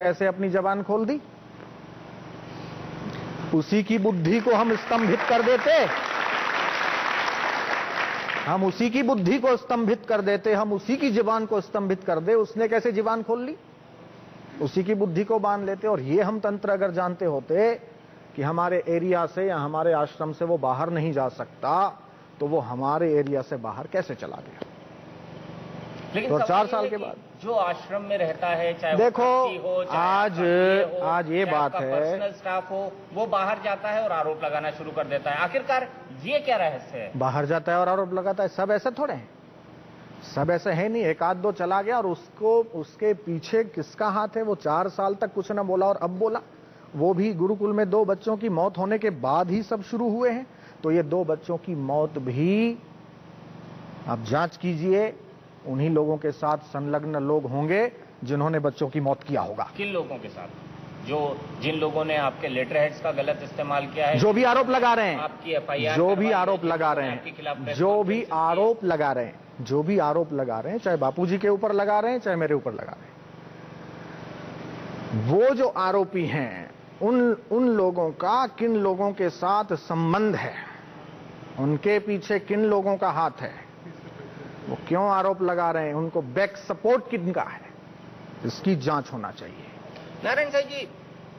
ऐसे अपनी जबान खोल दी, उसी की बुद्धि को हम स्तंभित कर देते, हम उसी की बुद्धि को स्तंभित कर देते, हम उसी की जबान को स्तंभित कर दे। उसने कैसे जबान खोल ली? उसी की बुद्धि को बांध लेते। और ये हम तंत्र अगर जानते होते कि हमारे एरिया से या हमारे आश्रम से वो बाहर नहीं जा सकता, तो वो हमारे एरिया से बाहर कैसे चला गया? लेकिन तो 4 साल के बाद जो आश्रम में रहता है, चाहे देखो हो, चाहे आज ये बात है, पर्सनल स्टाफ हो, वो बाहर जाता है और आरोप लगाना शुरू कर देता है। आखिरकार ये क्या रहस्य है? बाहर जाता है और आरोप लगाता है। सब ऐसे थोड़े हैं, सब ऐसे है नहीं। एक आध दो चला गया और उसको उसके पीछे किसका हाथ है? वो 4 साल तक कुछ ना बोला और अब बोला। वो भी गुरुकुल में 2 बच्चों की मौत होने के बाद ही सब शुरू हुए हैं। तो ये 2 बच्चों की मौत भी आप जांच कीजिए, उन्हीं लोगों के साथ संलग्न लोग होंगे जिन्होंने बच्चों की मौत किया होगा। किन लोगों के साथ? जिन लोगों ने आपके लेटर हेड्स का गलत इस्तेमाल किया है, जो भी आरोप लगा रहे हैं, आपकी एफआईआर, जो भी आरोप लगा रहे हैं, जो भी आरोप लगा रहे हैं, जो भी आरोप लगा रहे हैं, चाहे बापूजी के ऊपर लगा रहे हैं, चाहे मेरे ऊपर लगा रहे हैं, वो जो आरोपी हैं, उन लोगों का किन लोगों के साथ संबंध है, उनके पीछे किन लोगों का हाथ है, वो क्यों आरोप लगा रहे हैं, उनको बैक सपोर्ट किनका है, इसकी जांच होना चाहिए। नारायण साहब जी,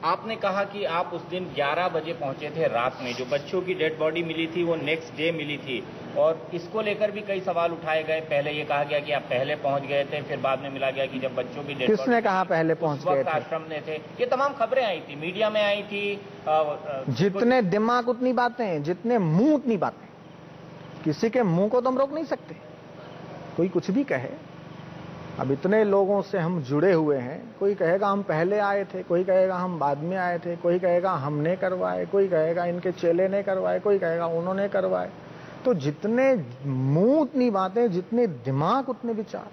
आपने कहा कि आप उस दिन 11 बजे पहुंचे थे रात में। जो बच्चों की डेड बॉडी मिली थी वो नेक्स्ट डे मिली थी, और इसको लेकर भी कई सवाल उठाए गए। पहले ये कहा गया कि आप पहले पहुंच गए थे, फिर बाद में मिला गया कि जब बच्चों की डेड बॉडी, किसने कहा पहले पहुंच गए थे? आश्रम में थे। ये तमाम खबरें आई थी, मीडिया में आई थी। जितने दिमाग उतनी बातें, जितने मुंह उतनी बातें। किसी के मुंह को तो हम रोक नहीं सकते, कोई कुछ भी कहे। अब इतने लोगों से हम जुड़े हुए हैं, कोई कहेगा हम पहले आए थे, कोई कहेगा हम बाद में आए थे, कोई कहेगा हमने करवाए, कोई कहेगा इनके चेले ने करवाए, कोई कहेगा उन्होंने करवाए। तो जितने मुंह उतनी बातें, जितने दिमाग उतने विचार,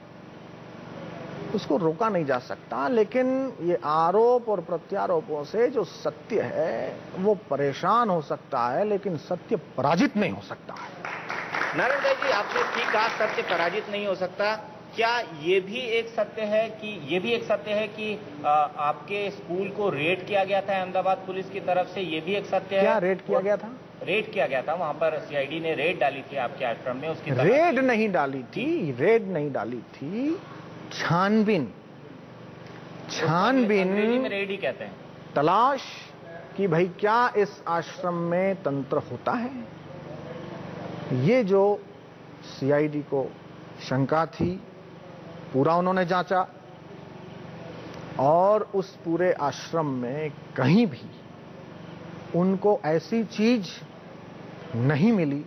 उसको रोका नहीं जा सकता। लेकिन ये आरोप और प्रत्यारोपों से जो सत्य है वो परेशान हो सकता है, लेकिन सत्य पराजित नहीं हो सकता है। नारायण साहब जी, आपने ठीक कहा, सत्य पराजित नहीं हो सकता। क्या ये भी एक सत्य है कि आपके स्कूल को रेड किया गया था अहमदाबाद पुलिस की तरफ से? ये भी एक सत्य है। क्या रेड किया गया था? रेड किया गया था, वहां पर सीआईडी ने रेड डाली थी आपके आश्रम में। उसकी रेड नहीं डाली थी, रेड नहीं डाली थी, छानबीन अंग्रेजी में रेड ही कहते हैं। तलाश कि भाई क्या इस आश्रम में तंत्र होता है। ये जो सीआईडी को शंका थी, पूरा उन्होंने जांचा, और उस पूरे आश्रम में कहीं भी उनको ऐसी चीज नहीं मिली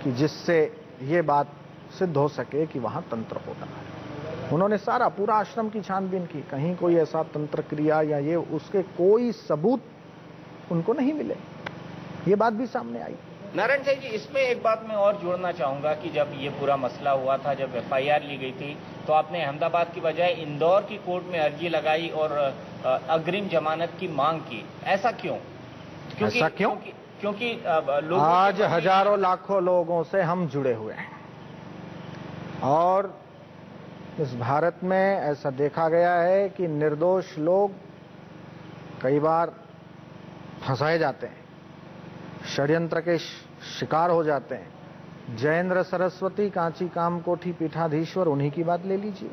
कि जिससे ये बात सिद्ध हो सके कि वहां तंत्र होता है। उन्होंने सारा पूरा आश्रम की छानबीन की, कहीं कोई ऐसा तंत्र क्रिया या ये उसके कोई सबूत उनको नहीं मिले। ये बात भी सामने आई। नारायण साहब जी, इसमें एक बात मैं और जोड़ना चाहूंगा कि जब ये पूरा मसला हुआ था, जब एफआईआर ली गई थी, तो आपने अहमदाबाद की बजाय इंदौर की कोर्ट में अर्जी लगाई और अग्रिम जमानत की मांग की। ऐसा क्यों? ऐसा क्यों? क्योंकि आज हजारों लाखों लोगों से हम जुड़े हुए हैं, और इस भारत में ऐसा देखा गया है कि निर्दोष लोग कई बार फंसाए जाते हैं, षड्यंत्र के शिकार हो जाते हैं। जयेंद्र सरस्वती, कांची कामकोठी पीठाधीश्वर, उन्हीं की बात ले लीजिए।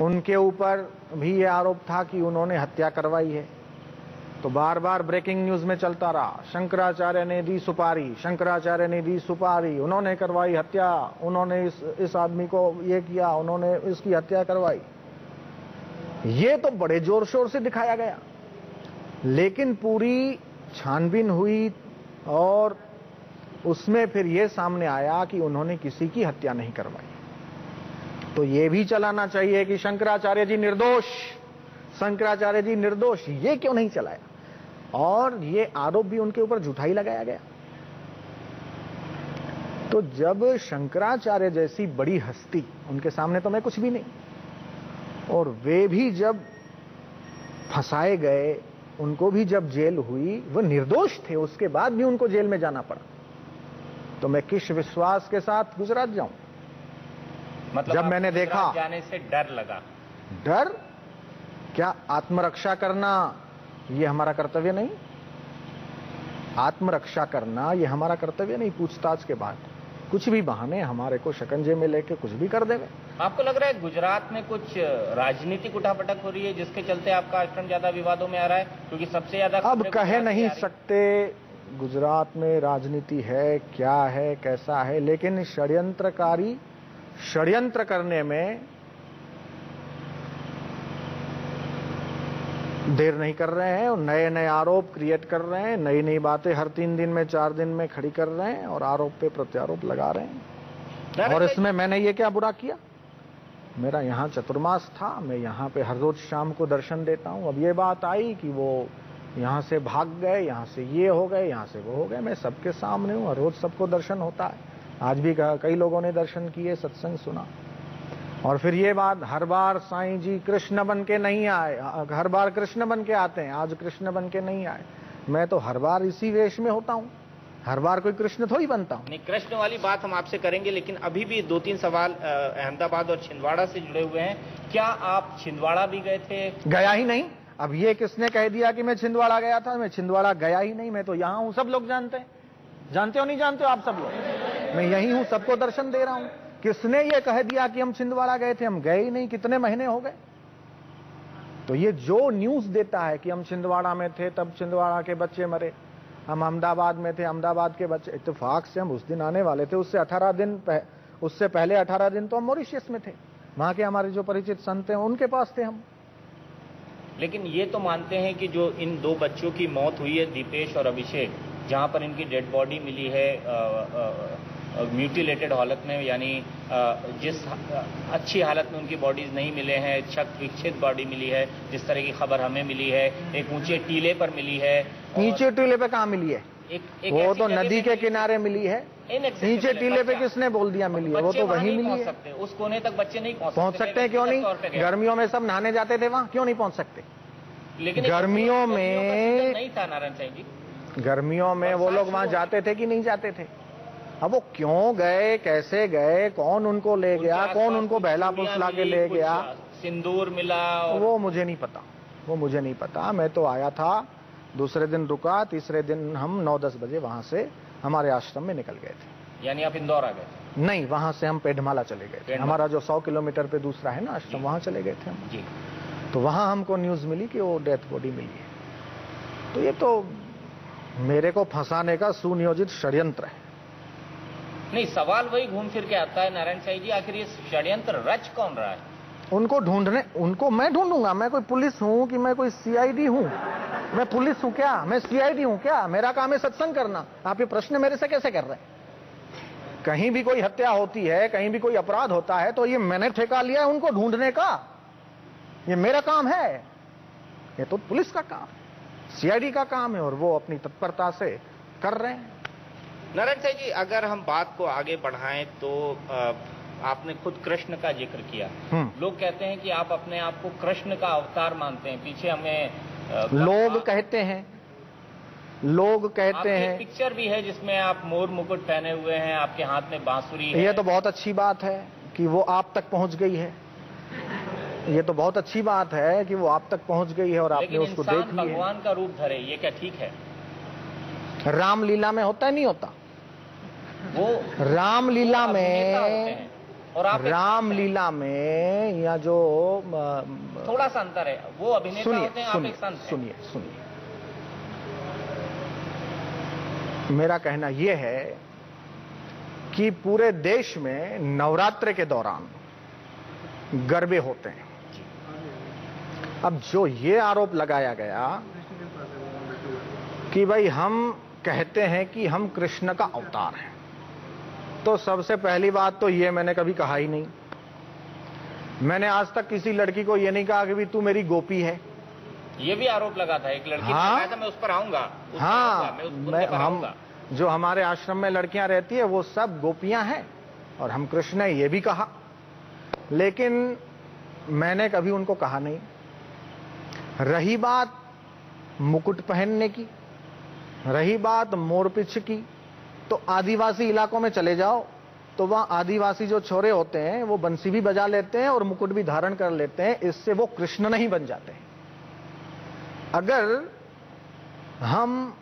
उनके ऊपर भी ये आरोप था कि उन्होंने हत्या करवाई है, तो बार बार ब्रेकिंग न्यूज में चलता रहा, शंकराचार्य ने दी सुपारी, शंकराचार्य ने दी सुपारी, उन्होंने करवाई हत्या, उन्होंने इस आदमी को ये किया, उन्होंने इसकी हत्या करवाई। ये तो बड़े जोर शोर से दिखाया गया, लेकिन पूरी छानबीन हुई और उसमें फिर यह सामने आया कि उन्होंने किसी की हत्या नहीं करवाई। तो यह भी चलाना चाहिए कि शंकराचार्य जी निर्दोष, शंकराचार्य जी निर्दोष, ये क्यों नहीं चलाया? और ये आरोप भी उनके ऊपर झूठा ही लगाया गया। तो जब शंकराचार्य जैसी बड़ी हस्ती, उनके सामने तो मैं कुछ भी नहीं, और वे भी जब फंसाए गए, उनको भी जब जेल हुई, वो निर्दोष थे, उसके बाद भी उनको जेल में जाना पड़ा, तो मैं किस विश्वास के साथ गुजरात जाऊं? मतलब जब मैंने देखा, जाने से डर लगा। डर क्या आत्मरक्षा करना ये हमारा कर्तव्य नहीं? आत्मरक्षा करना ये हमारा कर्तव्य नहीं? पूछताछ के बाद कुछ भी बहाने हमारे को शिकंजे में लेके कुछ भी कर देवे। आपको लग रहा है गुजरात में कुछ राजनीतिक उठापटक हो रही है जिसके चलते आपका आश्रम ज्यादा विवादों में आ रहा है? क्योंकि सबसे ज्यादा अब कह नहीं सकते गुजरात में राजनीति है, क्या है, कैसा है, लेकिन षड्यंत्रकारी षड्यंत्र करने में देर नहीं कर रहे हैं और नए नए आरोप क्रिएट कर रहे हैं, नई नई बातें हर 3 दिन में 4 दिन में खड़ी कर रहे हैं और आरोप पे प्रत्यारोप लगा रहे हैं। और इसमें मैंने ये क्या बुरा किया? मेरा यहाँ चतुर्मास था, मैं यहाँ पे हर रोज शाम को दर्शन देता हूँ। अब ये बात आई कि वो यहाँ से भाग गए, यहाँ से ये हो गए, यहाँ से वो हो गए। मैं सबके सामने हूँ, हर रोज सबको दर्शन होता है। आज भी कई लोगों ने दर्शन किए, सत्संग सुना। और फिर ये बात, हर बार साईं जी कृष्ण बन के नहीं आए, हर बार कृष्ण बन के आते हैं, आज कृष्ण बन के नहीं आए। मैं तो हर बार इसी वेश में होता हूँ, हर बार कोई कृष्ण थोड़ी बनता हूँ। नहीं, कृष्ण वाली बात हम आपसे करेंगे, लेकिन अभी भी 2-3 सवाल अहमदाबाद और छिंदवाड़ा से जुड़े हुए हैं। क्या आप छिंदवाड़ा भी गए थे? गया ही नहीं। अब ये किसने कह दिया कि मैं छिंदवाड़ा गया था? मैं छिंदवाड़ा गया ही नहीं, मैं तो यहाँ हूँ। सब लोग जानते हैं। जानते हो नहीं जानते हो आप सब लोग? मैं यही हूँ, सबको दर्शन दे रहा हूँ। किसने ये कह दिया कि हम छिंदवाड़ा गए थे? हम गए ही नहीं। कितने महीने हो गए? तो ये जो न्यूज देता है कि हम छिंदवाड़ा में थे, तब छिंदवाड़ा के बच्चे मरे, हम अहमदाबाद में थे, अहमदाबाद के बच्चे, इत्तेफाक से हम उस दिन आने वाले थे। उससे पहले 18 दिन तो हम मॉरिशस में थे। वहां के हमारे जो परिचित संत हैं उनके पास थे हम। लेकिन ये तो मानते हैं कि जो इन 2 बच्चों की मौत हुई है, दीपेश और अभिषेक, जहां पर इनकी डेड बॉडी मिली है म्यूटिलेटेड हालत में, यानी जिस अच्छी हालत में उनकी बॉडीज नहीं मिले हैं, छत विक्षित बॉडी मिली है, जिस तरह की खबर हमें मिली है, एक ऊंचे टीले पर मिली है। नीचे टीले पे कहाँ मिली है? वो तो नदी के किनारे मिली है। नीचे टीले पे किसने बोल दिया मिली है? वो तो वहीं मिली है। उस कोने तक बच्चे नहीं पहुंच सकते हैं। क्यों नहीं? गर्मियों में सब नहाने जाते थे वहां, क्यों नहीं पहुंच सकते? लेकिन गर्मियों में नहीं था नारायण साईं जी, गर्मियों में वो लोग वहां जाते थे कि नहीं जाते थे? अब वो क्यों गए, कैसे गए, कौन उनको ले गया, कौन उनको बहला फुसला के ले गया, सिंदूर मिला, वो मुझे नहीं पता। वो मुझे नहीं पता। मैं तो आया था, दूसरे दिन रुका, तीसरे दिन हम 9-10 बजे वहां से हमारे आश्रम में निकल गए थे। यानी आप इंदौर आ गए? नहीं, वहां से हम पेढ़माला चले गए थे। हमारा जो 100 किलोमीटर पे दूसरा है ना आश्रम, वहां चले गए थे हम जी। तो वहां हमको न्यूज मिली कि वो डेथ बॉडी मिली है। तो ये तो मेरे को फंसाने का सुनियोजित षड्यंत्र है। नहीं, सवाल वही घूम फिर के आता है नारायण साईं जी, आखिर ये षड्यंत्र रच कौन रहा है? उनको ढूंढने, उनको मैं ढूंढूंगा? मैं कोई पुलिस हूं कि मैं कोई सीआईडी हूं? मैं पुलिस हूं क्या? मैं सीआईडी हूं क्या? मेरा काम है सत्संग करना। आप ये प्रश्न मेरे से कैसे कर रहे हैं? कहीं भी कोई हत्या होती है, कहीं भी कोई अपराध होता है, तो ये मैंने ठेका लिया है उनको ढूंढने का? ये मेरा काम है? ये तो पुलिस का काम, सीआईडी का काम है, और वो अपनी तत्परता से कर रहे हैं। नारायण साईं जी, अगर हम बात को आगे बढ़ाएं तो आपने खुद कृष्ण का जिक्र किया। लोग कहते हैं कि आप अपने आप को कृष्ण का अवतार मानते हैं। पीछे हमें लोग कहते हैं, लोग कहते हैं। पिक्चर भी है जिसमें आप मोर मुकुट पहने हुए हैं, आपके हाथ में बांसुरी है। ये तो बहुत अच्छी बात है कि वो आप तक पहुंच गई है। ये तो बहुत अच्छी बात है कि वो आप तक पहुंच गई है और आपने उसको देख लिया। भगवान का रूप धरे, ये क्या ठीक है? रामलीला में होता है, नहीं होता? वो रामलीला में, और आप रामलीला में या जो थोड़ा सा अंतर है, वो अभिनेता होते हैं, आप एक संत हैं। सुनिए, मेरा कहना यह है कि पूरे देश में नवरात्र के दौरान गरबे होते हैं। अब जो ये आरोप लगाया गया कि भाई हम कहते हैं कि हम कृष्ण का अवतार हैं, तो सबसे पहली बात तो ये मैंने कभी कहा ही नहीं। मैंने आज तक किसी लड़की को ये नहीं कहा कि भी तू मेरी गोपी है। ये भी आरोप लगा था, एक लड़की हाँ, ने कहा था मैं उस पर आऊंगा। हाँ, हम जो हमारे आश्रम में लड़कियां रहती है वो सब गोपियां हैं, और हम कृष्ण है ये भी कहा, लेकिन मैंने कभी उनको कहा नहीं। रही बात मुकुट पहनने की, रही बात मोरपिछ की, तो आदिवासी इलाकों में चले जाओ तो वहां आदिवासी जो छोरे होते हैं वो बंसी भी बजा लेते हैं और मुकुट भी धारण कर लेते हैं। इससे वो कृष्ण नहीं बन जाते हैं। अगर हम